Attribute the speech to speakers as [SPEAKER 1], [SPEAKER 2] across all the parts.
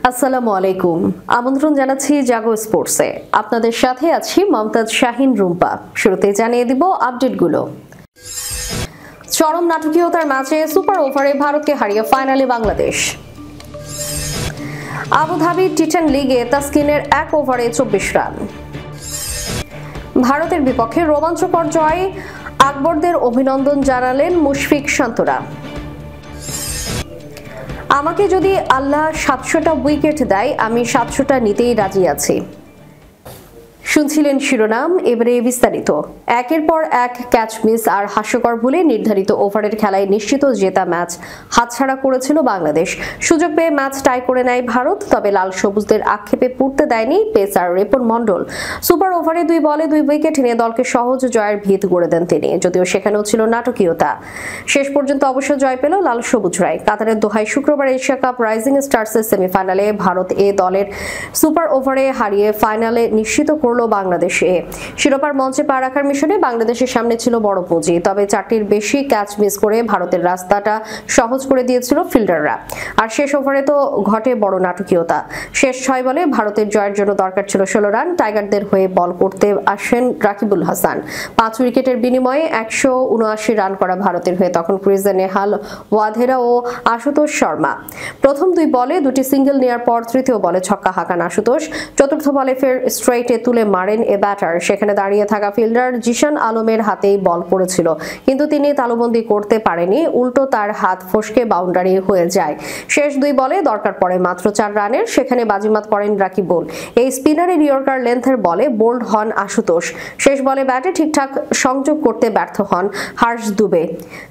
[SPEAKER 1] আসসালামু আলাইকুম। আমন্ত্রণ জানাচ্ছি জাগো স্পোর্টসে। আপনাদের সাথে আছি মমতাজ শাহিন রুম্পা। শুরুতে জানিয়ে দিব আপডেটগুলো। চরম নাটকীয়তার ম্যাচে সুপার ওভারে ভারতকে হারিয়ে ফাইনালে বাংলাদেশ। আবুধাবি টি10 লিগে তাসকিনের 1 ওভারে 24 রান। ভারতের বিপক্ষে রোমাঞ্চকর জয়, আকবরদের অভিনন্দন জানালেন মুশফিক শান্তরা। আমাকে যদি আল্লাহ 700টা উইকেট দেয়, আমি 700টা নিতেই রাজি আছি। শুনছিলেন শিরোনাম, এবারে বিস্তারিত। একের পর এক ক্যাচ মিস আর হাস্যকর ভুলে নির্ধারিত ওভারের খেলায় নিশ্চিত জেতা ম্যাচ হাতছাড়া করেছিল বাংলাদেশ। সুযোগ পেয়ে ম্যাচ টাই করে নেয় ভারত, তবে লাল সবুজদের আক্ষেপে পড়তে দেয়নি পেসার রিপন মন্ডল। সুপার ওভারে 2 বলে 2 উইকেট নিয়ে দলকে সহজ জয়ের ভিত গড়ে দেন তিনি, যদিও সেখানেও ছিল নাটকীয়তা। শেষ পর্যন্ত অবশ্য জয় পেল লাল সবুজরাই। কাতারের দোহায় শুক্রবার এশিয়া কাপ রাইজিং স্টার্সের সেমিফাইনালে ভারত এ দলের সুপার ওভারে হারিয়ে ফাইনালে নিশ্চিত করল বাংলাদেশে। শিরোপার মঞ্চে পা রাখার মিশনে বাংলাদেশের সামনে ছিল বড় পুঁজি, তবে 4টির বেশি ক্যাচ মিস করে ভারতের রাস্তাটা সহজ করে দিয়েছিল ফিল্ডাররা। আর শেষ ওভারে তো ঘটে বড় নাটকীয়তা। শেষ 6 বলে ভারতের জয়ের জন্য দরকার ছিল 16 রান। টাইগারদের হয়ে বল করতে আসেন রাকিবুল হাসান। 5 উইকেটের বিনিময়ে 179 রান করা ভারতের হয়ে তখন ক্রিজে নেহাল ওয়াধেরা ও আশুতোষ শর্মা। প্রথম 2 বলে 2টি সিঙ্গেল নেয়ার পর তৃতীয় বলে ছক্কা হাঁকান আশুতোষ। চতুর্থ বলে ফের স্ট্রাইটে তুলে মারেন এ ব্যাটার। সেখানে দাঁড়িয়ে থাকা ফিল্ডার জিশান আলমের হাতেই বল পড়েছিল, কিন্তু তিনি তালুবন্দি করতে পারেনি, উল্টো তার হাত ফসকে বাউন্ডারি হয়ে যায়। শেষ 2 বলে দরকার পড়ে মাত্র 4 রানের, সেখানে বাজিমাত করেন রাকিবুল। এই স্পিনারের ইয়র্কার লেন্থের বলে বোল্ড হন আশুতোষ। শেষ বলে ব্যাটে ঠিকঠাক সংযোগ করতে ব্যর্থ হন হার্ষ দুবে।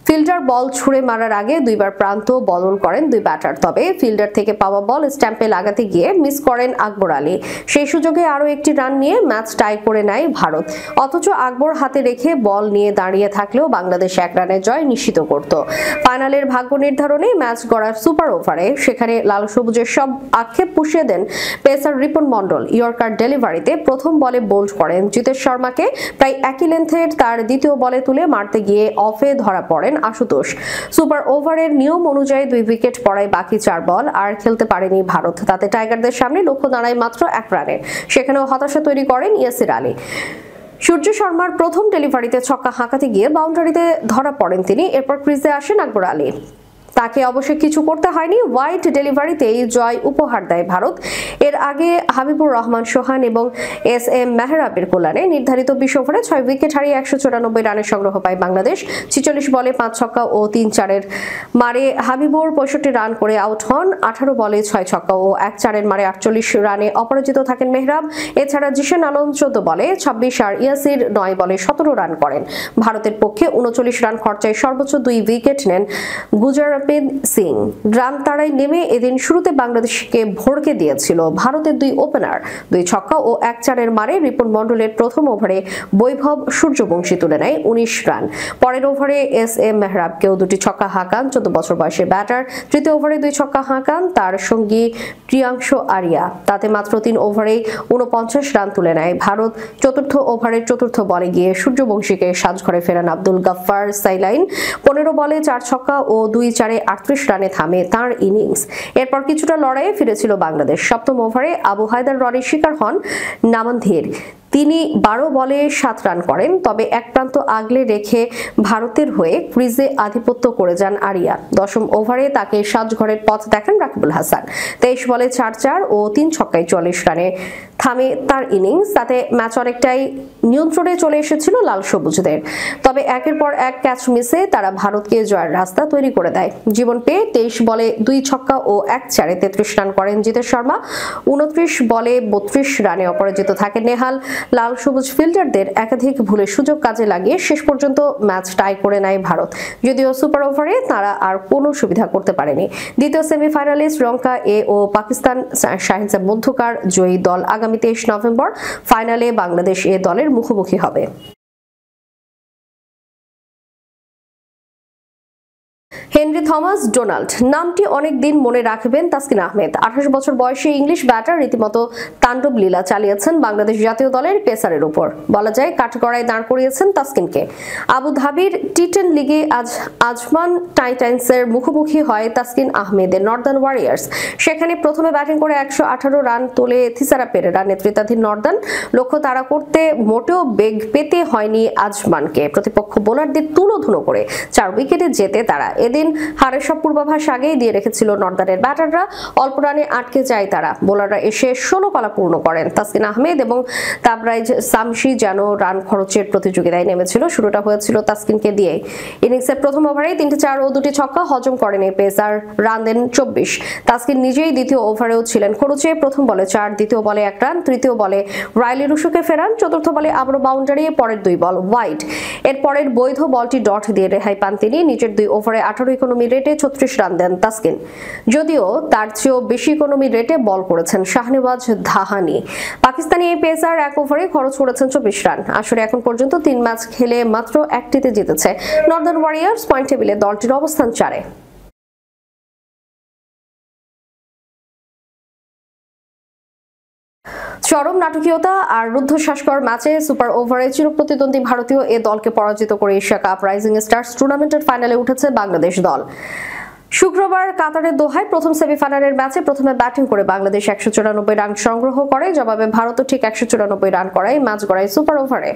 [SPEAKER 1] ফিল্ডার বল ছুঁড়ে মারার আগে 2 বার প্রান্ত বদল করেন 2 ব্যাটার, তবে ফিল্ডার থেকে পাওয়া বল স্ট্যাম্পে লাগাতে গিয়ে মিস করেন আকবর আলী। সেই সুযোগে আরও একটি রান নিয়ে ম্যাচ টাই করে নেয় ভারত। অথচ আকবর হাতে রেখে বল নিয়ে দাঁড়িয়ে থাকলেও বাংলাদেশ 1 রানে জয় নিশ্চিত করত। ফাইনালের ভাগ্য নির্ধারণে ম্যাচ গড়ার সুপার ওভারে সেখানে লাল সবুজের সব আক্ষেপ পুষিয়ে দেন পেসার রিপন মন্ডল। ইয়র্কার ডেলিভারিতে প্রথম বলে বোল্ড করেন জিতেশ শর্মাকে। প্রায় একই লেন্থের তার দ্বিতীয় বলে তুলে মারতে গিয়ে অফে ধরা পড়েন আশুতোষ। সুপার ওভারের নিয়ম অনুযায়ী 2 উইকেট পড়ায় বাকি 4 বল আর খেলতে পারেনি ভারত। তাতে টাইগারদের সামনে লক্ষ্য দাঁড়ায় মাত্র 1 রানে। সেখানেও হতাশা তৈরি করেন ইয়াসির আলী। সূর্য শর্মার প্রথম ডেলিভারিতে ছক্কা হাঁকাতে গিয়ে বাউন্ডারিতে ধরা পড়েন তিনি। এরপর ক্রিজে আসেন আকবর আলী। তাকে অবশ্য কিছু করতে হয়নি, ওয়াইড ডেলিভারিতেই জয় উপহার দেয় ভারত। এর আগে হাবিবুর রহমান সোহান এবং এস.এম. মেহরাবের কল্যাণে নির্ধারিত 20 ওভারে 6 উইকেট হারিয়ে 194 রানের সংগ্রহ পায় বাংলাদেশ। 46 বলে 5 ছক্কা ও 3 চারের মারে হাবিবুর 65 রান করে আউট হন। 18 বলে 6 ছক্কা ও 1 চারের মারে 48 রানে অপরাজিত থাকেন মেহরাব। এছাড়া জিশান আলম 14 বলে 26 আর ইয়াসির 9 বলে 17 রান করেন। ভারতের পক্ষে 39 রান খরচায় সর্বোচ্চ 2 উইকেট নেন গুজরাট সিং। রান তাড়াই নেমে এদিন শুরুতে বাংলাদেশকে ভড়কে দিয়েছিল ভারতের 2 ওপেনার। 2 ছক্কা ও 1 চারের মারে রিপন মন্ডলের প্রথম ওভারে বৈভব সূর্যবংশী তুলে নেয় 19 রান। পরের ওভারে এস.এম. মেহরাবকেও 2টি ছক্কা হাঁকান 14 বছর বয়সী ব্যাটার। তৃতীয় ওভারে 2 ছক্কা হাঁকান তার সঙ্গী প্রিয়াংশ আরিয়া। তাতে মাত্র 3 ওভারেই 49 রান তুলে নেয় ভারত। চতুর্থ ওভারের চতুর্থ বলে গিয়ে সূর্যবংশীকে সাজঘরে ফেরান আব্দুল গাফফার সাইলাইন। 15 বলে 4 ছক্কা ও 2 চারে 38 রানে থামে তার ইনিংস। এরপর কিছুটা লড়াইয়ে ফিরেছিল বাংলাদেশ। সপ্তম ওভারে আবু হায়দার রনির শিকার হন নামানধীর। তিনি 12 বলে 7 রান করেন, তবে এক প্রান্ত আগলে রেখে ভারতের হয়ে ক্রিজে আধিপত্য করে যান আরিয়া। 10ম ওভারে তাকে সাজঘরের পথ দেখান রাকিবুল হাসান। 23 বলে 4 ও 3 ছক্কায় 44 রানে থামে তার ইনিংস। তাতে ম্যাচ অনেকটাই নিয়ন্ত্রণে চলে এসেছিল লাল সবুজদের, তবে একের পর এক ক্যাচ মিসে তারা ভারতকে জয়ের রাস্তা তৈরি করে দেয়। জীবন পেয়ে 23 বলে 2 ছক্কা ও 1 চারে 33 রান করেন জিতেশ শর্মা। 29 বলে 32 রানে অপরাজিত থাকেন নেহাল। লাল সবুজ ফিল্ডারদের একাধিক ভুলের সুযোগ কাজে লাগিয়ে শেষ পর্যন্ত ম্যাচ টাই করে নেয় ভারত, যদিও সুপার ওভারে তারা আর কোনো সুবিধা করতে পারেনি। দ্বিতীয় সেমিফাইনালে শ্রীলঙ্কা এ ও পাকিস্তান শাহিনসের মধ্যকার জয়ী দল আগামী 23 নভেম্বর ফাইনালে বাংলাদেশ এ দলের মুখোমুখি হবে। হেনরি থমাস ডোনাল্ড নামটি অনেক দিন মনে রাখবেন তাসকিন আহমেদ। 28 বছর বয়সী ইংলিশ ব্যাটার রীতিমতো তাণ্ডব লীলা চালিয়েছেন বাংলাদেশ জাতীয় দলের পেসারের উপর। বলা যায় কাঠগড়ায় দাঁড় করিয়েছেন তাসকিনকে। আবু ধাবির টি10 লিগে আজ আজমান টাইটান্সের মুখোমুখি হয় তাসকিন আহমেদের নর্দার্ন ওয়ারিয়ার্স। সেখানে প্রথমে ব্যাটিং করে 118 রান তোলে থিসারা পেরেরা নেতৃত্বাধীন নর্দার্ন। লক্ষ্য তাড়া করতে মোটেও বেগ পেতে হয়নি আজমানকে। প্রতিপক্ষ বোলারদের তুলোধুনো করে 4 উইকেটে জেতে তারা। এদিন হারের সব পূর্বাভাস আগেই দিয়ে রেখেছিল নর্দার্নের ব্যাটাররা। অল্প রানে আটকে যায় তারা। বোলাররা এসে 16 পালা পূর্ণ করেন। তাসকিন আহমেদ এবং তাবরাইজ সামসি যেন রান খরচের প্রতিযোগিতায় নেমেছিল। শুরুটা হয়েছিল তাসকিনকে দিয়ে। ইনিংসের প্রথম ওভারেই 3টি 4 ও 2টি ছক্কা হজম করেন এই পেসার। রান দেন 24। তাসকিন নিজেই দ্বিতীয় ওভারেও ছিলেন খরচে। প্রথম বলে 4, দ্বিতীয় বলে 1 রান, তৃতীয় বলে রাইলি রুশোকে ফেরান, চতুর্থ বলে আবারও বাউন্ডারি, পরের 2 বল ওয়াইড। এর পরের বৈধ বলটি ডট দিয়ে রেহাই পান তিনি। নিজের 2 ওভারে 18 ইকোনমি রেটে 36 রান দেন তাসকিন। যদিও তার চেয়েও বেশি ইকোনমি রেটে বল করেছেন শাহনেওয়াজ ধাহানি। পাকিস্তানি এই পেসার 1 ওভারে খরচ করেছেন 24 রান। আসলে এখন পর্যন্ত 3 ম্যাচ খেলে মাত্র 1টিতে জিতেছে নর্দার্ন ওয়ারিয়ার্স। পয়েন্ট টেবিলে দলটির অবস্থান 4-এ। চরম নাটকীয়তা আর রুদ্ধশ্বাসকর ম্যাচে সুপার ওভারে চিরপ্রতিদ্বন্দ্বী ভারতীয় এ দলকে পরাজিত করে এশিয়া কাপ রাইজিং স্টার্স টুর্নামেন্টের ফাইনালে উঠেছে বাংলাদেশ দল। শুক্রবার কাতারের দোহায় প্রথম সেমিফাইনালের ম্যাচে প্রথমে ব্যাটিং করে বাংলাদেশ 194 রান সংগ্রহ করে। জবাবে ভারতও ঠিক 194 রান করায় ম্যাচ গড়ায় সুপার ওভারে।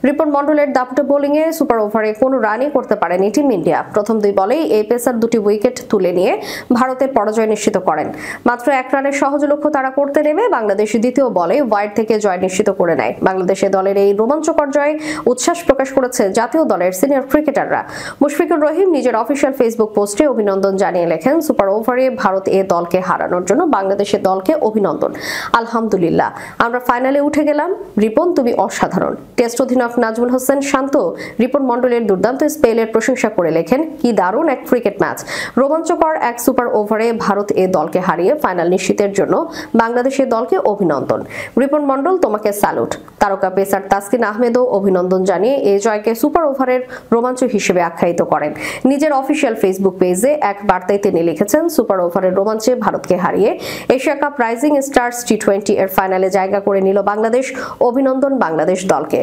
[SPEAKER 1] রিপন মন্ডলের দাপুটে বোলিংয়ে সুপার ওভারে কোনো রানই করতে পারেনি টিম ইন্ডিয়া। প্রথম 2 বলেই এই পেসার 2টি উইকেট তুলে নিয়ে ভারতের পরাজয় নিশ্চিত করেন। মাত্র 1 রানের সহজ লক্ষ্য তারা করতে নেমে বাংলাদেশ দ্বিতীয় বলে ওয়াইড থেকে জয় নিশ্চিত করে নেয়। বাংলাদেশের দলের এই রোমাঞ্চকর জয়ে উচ্ছ্বাস প্রকাশ করেছে জাতীয় দলের সিনিয়র ক্রিকেটাররা। মুশফিকুর রহিম নিজের অফিসিয়াল ফেসবুক পোস্টে অভিনন্দন জানিয়ে লেখেন, সুপার ওভারে ভারত এ দলকে হারানোর জন্য বাংলাদেশের দলকে অভিনন্দন। আলহামদুলিল্লাহ, আমরা ফাইনালে উঠে গেলাম। রিপন, তুমি অসাধারণ। টেস্ট অধিনায়ক নাজমুল হোসেন শান্ত রিপন মন্ডলের দুর্দান্ত স্পেলের প্রশংসা করে লেখেন, কি দারুণ এক ক্রিকেট ম্যাচ। রোমাঞ্চকর এক সুপার ওভারে ভারত এ দলকে হারিয়ে ফাইনাল নিশ্চিতের জন্য বাংলাদেশের দলকে অভিনন্দন। রিপন মন্ডল, তোমাকে স্যালুট। তারকা পেসার তাসকিন আহমেদও অভিনন্দন জানিয়ে এই জয়কে সুপার ওভারের রোমাঞ্চ হিসেবে আখ্যায়িত করেন। নিজের অফিসিয়াল ফেসবুক পেজে এক বার্তায় তিনি লিখেছেন, সুপার ওভারের রোমাঞ্চে ভারতকে হারিয়ে Asia cup rising stars T20 এর ফাইনালে জায়গা করে নিল বাংলাদেশ। অভিনন্দন বাংলাদেশ দলকে।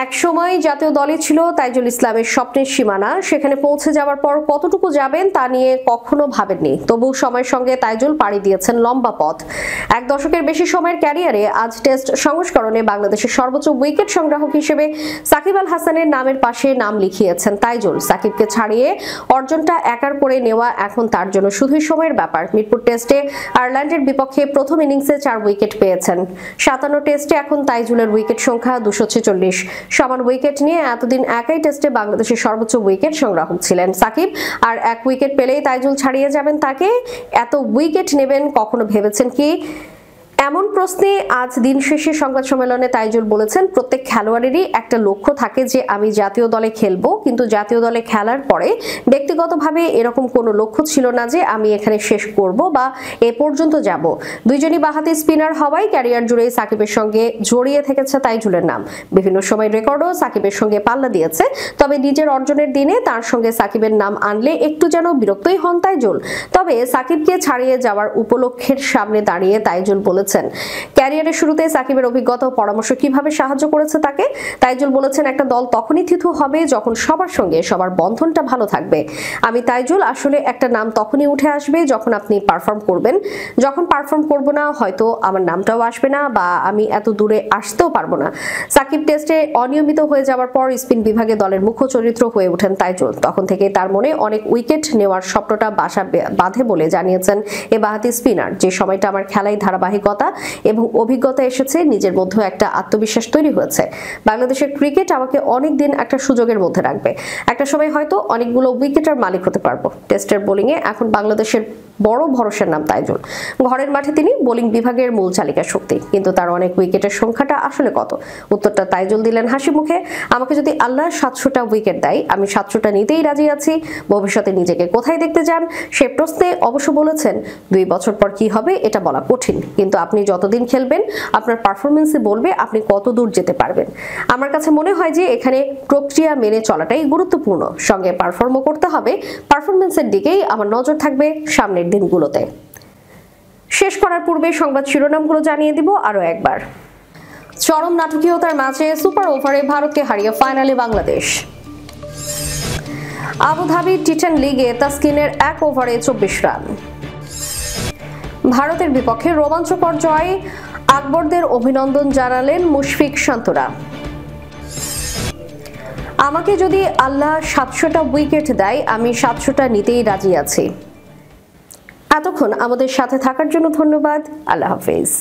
[SPEAKER 1] এক সময় জাতীয় দলে ছিল তাইজুল ইসলামের স্বপ্নের সীমানা। সেখানে পৌঁছে যাওয়ার পর কতটুকু যাবেন তা নিয়ে কখনো ভাবেননি। তবু সময়ের সঙ্গে তাইজুল পাড়ি দিয়েছেন লম্বা পথ। 1 দশকের বেশি সময়ের ক্যারিয়ারে আজ টেস্ট সংস্করণে বাংলাদেশের সর্বোচ্চ উইকেট সংগ্রাহক হিসেবে সাকিব আল হাসানের নামের পাশে নাম লিখিয়েছেন তাইজুল। সাকিবকে ছাড়িয়ে অর্জনটা একার করে নেওয়া এখন তার জন্য শুধুই সময়ের ব্যাপার। মিরপুর টেস্টে আয়ারল্যান্ডের বিপক্ষে প্রথম ইনিংসে 4 উইকেট পেয়েছেন। 57 টেস্টে এখন তাইজুলের উইকেট সংখ্যা 246। সমান উইকেট নিয়ে এতদিন একাই টেস্টে বাংলাদেশের সর্বোচ্চ উইকেট সংগ্রাহক ছিলেন সাকিব। আর 1 উইকেট পেলেই তাইজুল ছাড়িয়ে যাবেন তাকে। এত উইকেট নেবেন কখনো ভেবেছেন কি? এমন প্রশ্নে আজ দিন শেষে সংবাদ সম্মেলনে তাইজুল বলেছেন, প্রত্যেক খেলোয়াড়েরই একটা লক্ষ্য থাকে যে আমি জাতীয় দলে খেলবো, কিন্তু জাতীয় দলে খেলার পরে ব্যক্তিগতভাবে এরকম কোনো লক্ষ্য ছিল না যে আমি এখানে শেষ করব বা এ পর্যন্ত যাব। দুইজনই বাঁহাতি স্পিনার হওয়ায় ক্যারিয়ার জুড়েই সাকিবের সঙ্গে জড়িয়ে থেকেছে তাইজুলের নাম। বিভিন্ন সময় রেকর্ডও সাকিবের সঙ্গে পাল্লা দিয়েছে। তবে নিজের অর্জনের দিনে তার সঙ্গে সাকিবের নাম আনলে একটু যেন বিরক্তই হন তাইজুল। তবে সাকিবকে ছাড়িয়ে যাওয়ার উপলক্ষের সামনে দাঁড়িয়ে তাইজুল বলেছেন, ক্যারিয়ারের শুরুতে সাকিবের অভিজ্ঞতা ও পরামর্শ কিভাবে সাহায্য করেছে তাকে। তাইজুল বলেছেন, একটা দল তখনই থিতু হবে যখন সবার সঙ্গে সবার বন্ধনটা ভালো থাকবে। আমি তাইজুল, আসলে একটা নাম তখনই উঠে আসবে যখন আপনি পারফর্ম করবেন। যখন পারফর্ম করব না, হয়তো আমার নামটাও আসবে না বা আমি এত দূরে আসতেও পারবো না। সাকিব টেস্টে অনিয়মিত হয়ে যাওয়ার পর স্পিন বিভাগে দলের মুখ্য চরিত্র হয়ে ওঠেন তাইজুল। তখন থেকে তার মনে অনেক উইকেট নেওয়ার স্বপ্নটা বাসা বাঁধে বলে জানিয়েছেন এ বাঁহাতি স্পিনার। যে সময়টা আমার খেলায় ধারাবাহিকতা এবং অভিজ্ঞতা এসেছে, নিজের মধ্যে একটা আত্মবিশ্বাস তৈরি হয়েছে। বাংলাদেশের ক্রিকেট আমাকে অনেক দিন একটা সুযোগের মধ্যে রাখবে। একটা সময় হয়তো অনেকগুলো উইকেটের মালিক হতে পারবো। টেস্টের বোলিংয়ে এখন বাংলাদেশের বড় ভরসার নাম তাইজুল। ঘরের মাঠে তিনি বোলিং বিভাগের মূল চালিকা শক্তি, কিন্তু তার অনেক উইকেটের সংখ্যাটা আসলে কত? উত্তরটা তাইজুল দিলেন হাসি মুখে, আমাকে যদি আল্লাহ 700টা উইকেট দেয় আমি 700টা নিতেই রাজি আছি। ভবিষ্যতে নিজেকে কোথায় দেখতে চান সে প্রশ্নে অবশ্য বলেছেন, 2 বছর পর কি হবে এটা বলা কঠিন, কিন্তু আপনি যতদিন খেলবেন আপনার পারফরমেন্সই বলবে আপনি কত দূর যেতে পারবেন। আমার কাছে মনে হয় যে এখানে প্রক্রিয়া মেনে চলাটাই গুরুত্বপূর্ণ, সঙ্গে পারফর্মও করতে হবে। পারফরমেন্সের দিকেই আমার নজর থাকবে সামনের দিনগুলোতে। শেষ করার পূর্বে সংবাদ শিরোনামগুলো জানিয়ে দিব আরো একবার। চরম নাটকীয়তার ম্যাচে সুপার ওভারে ভারতকে হারিয়ে ফাইনালে বাংলাদেশ। আবুধাবি টি10 লিগে তাসকিনের 1 ওভারে 24 রান। ভারতের বিপক্ষে রোমাঞ্চকর জয়, আকবরদের অভিনন্দন জানালেন মুশফিক শান্তরা। আমাকে যদি আল্লাহ 700টা উইকেট দেয় আমি 700টা নিতেই রাজি আছি। এতক্ষণ আমাদের সাথে থাকার জন্য ধন্যবাদ। আল্লাহ হাফেজ।